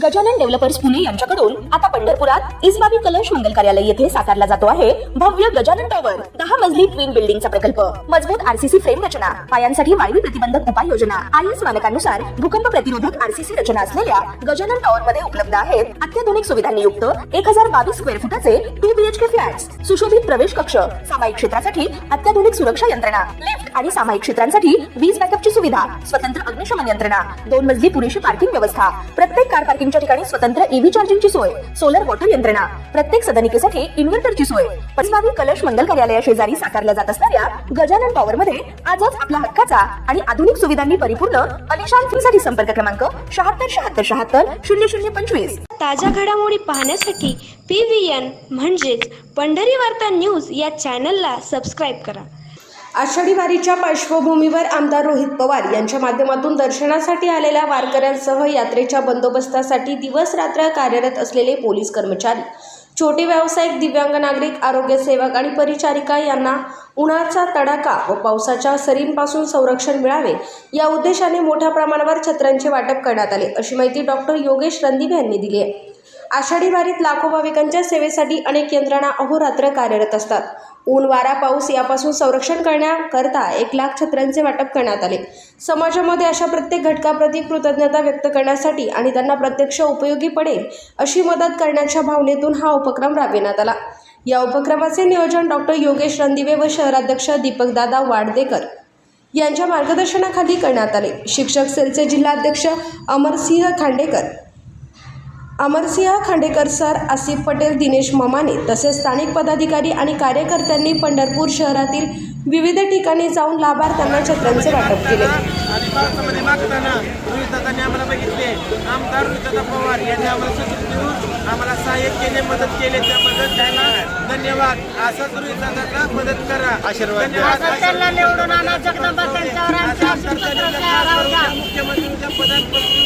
Gajanan developers Pune यांच्याकडून आता पंढरपुरात इसबाबी कलश मंगल कार्यालय येथे साकारला जातो आहे भव्य गजानन टॉवर 10 मजली ट्विन बिल्डिंगचा प्रकल्प। मजबूत आरसीसी फ्रेम रचना, पायांसाठी वायू प्रतिबंधक उपाययोजना, आयएस मानकानुसार भूकंप प्रतिरोधक आरसीसी रचना असलेल्या गजानन टॉवर मध्ये उपलब्ध आहेत अत्याधुनिक सुविधांनी युक्त 1022 स्क्वेअर फुटाचे 2 बीएचके फ्लॅट्स, सुशोभित प्रवेश कक्ष, सामायिक क्षेत्रासाठी अत्याधुनिक सुरक्षा यंत्रणा, लिफ्ट आणि सामायिक क्षेत्रांसाठी वीज बॅकअपची सुविधा, स्वतंत्र अग्निशमन यंत्रणा, 2 मजली पुरेशी पार्किंग व्यवस्था, प्रत्येक कार पार्किंगच्या ठिकाणी स्वतंत्र ईव्ही चार्जिंगची सोय, सोलर वॉटर यंत्रणा, प्रत्येक सदनिकेसाठी इन्व्हर्टरची सोय। इसबाबी कलश मंगल कार्यालया शेजारी साकारल्या जात असणाऱ्या गजानन टॉवर मध्ये आजच आपला हक्काचा आणि आधुनिक सुविधांनी परिपूर्ण अलिशान फ्रीसाठी संपर्क क्रमांक 7677700025। ताज्या घडामोडी पाहण्यासाठी PVN म्हणजेच पंढरी वार्ता न्यूज या चॅनलला सबस्क्राईब करा। आषाढी वारीच्या पार्श्वभूमीवर आमदार रोहित पवार यांच्या माध्यमातून दर्शनासाठी आलेल्या वारकऱ्यांसह यात्रेच्या बंदोबस्तासाठी दिवस रात्र कार्यरत असलेले पोलीस कर्मचारी, छोटे व्यावसायिक, दिव्यांग नागरिक, आरोग्य सेवक आणि परिचारिका यांना उन्हाचा तडाखा व पावसाच्या सरींपासून संरक्षण मिळावे या उद्देशाने मोठ्या प्रमाणावर छत्र्यांचे वाटप करण्यात आले, अशी माहिती डॉक्टर योगेश रणदिवे यांनी दिली आहे। आषाढी वारीत लाखो भाविकांच्या सेवेसाठी अनेक यंत्रणा अहोरात्र कार्यरत असतात। ऊन, वारा, पाऊस यापासून संरक्षण करण्याकरता 1 लाख छत्र्यांचे वाटप करण्यात आले। समाजामध्ये अशा प्रत्येक घटकाप्रती कृतज्ञता व्यक्त करण्यासाठी आणि त्यांना प्रत्यक्ष उपयोगी पडेल अशी मदत करण्याच्या भावनेतून हा उपक्रम राबविण्यात आला। या उपक्रमाचे नियोजन डॉक्टर योगेश रणदिवे व शहराध्यक्ष दीपकदादा वाडदेकर यांच्या मार्गदर्शनाखाली करण्यात आले। शिक्षक सेलचे जिल्हाध्यक्ष अमरसिंह खांडेकर सर, आसिफ पटेल, दिनेश मामाने तसेच स्थानिक पदाधिकारी आणि कार्यकर्त्यांनी पंढरपूर शहरातील विविध ठिकाणी जाऊन लाभार्थ्यांना छत्र्यांचे वाटप केले। पावसामध्ये मागताना रोहितदादांनी आम्हाला बघितले, आमदार रोहितदादा पवार यांनी आम्हाला सूचित देऊन आम्हाला सहाय्य केले, मदत केले, त्याबद्दल त्यांना धन्यवाद। असंच रोहितदादांना मदत करा, आशीर्वाद मुख्यमंत्र्यांच्या पदांपासून